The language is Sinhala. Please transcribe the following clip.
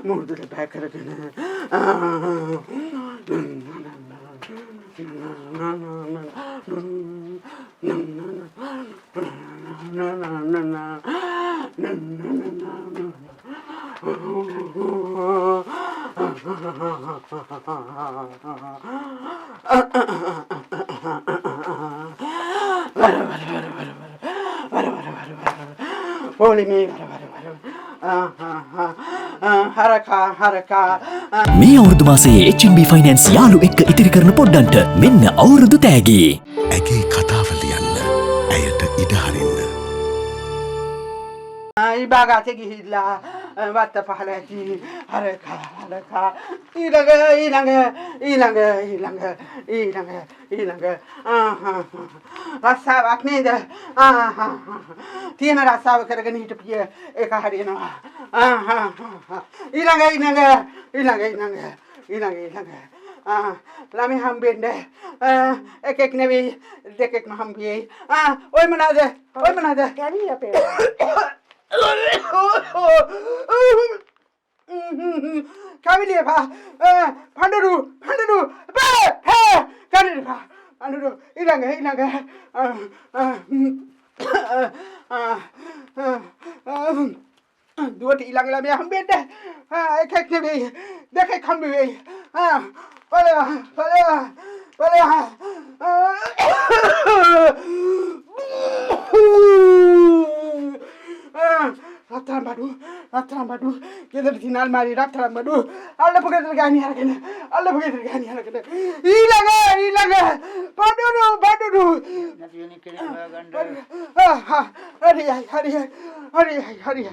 මුහුදට බෑ කරගෙන මේ අවුරුදු මාසයේ HNB ෆයිනෑන්ස් යාළු එක්ක ඉතිරි කරන පොඩ්ඩන්ට මෙන්න අවුරුදු තෑගි. ඇගේ කතාව ලියන්න. ඇයට ඉඩ හරින්න. ඉබාගාතේ ගිහිල්ලා වත්ත පහල ඇති හරකා ඊළඟ රස්සාවක් නේද තියෙන රස්සාව කරගෙන හිටපිය ඒක හරියනවා ඊළඟ ළමයි හම්බෙන්න එකෙක් නෙවෙයි දෙකෙක්ම හම්බෙයි ඔය මොනවාද කැවිලි අපේ කවිලියපා පඬුරු පඬුරු ඊළඟ දුවට ඊළඟ ළමයා හම්බෙන්න එකෙක් නෙවෙයි දෙකෙක් හම්බ වෙයි බලයා රත්තරන් බඩු ගෙදර තියෙන අල්මාරියේ රත්තරන් බඩු අල්ලපු ගෙදර ගානි අරගෙන ඊළඟ බඩු නැති වෙන කෙනෙක් හොයාගන්න හරි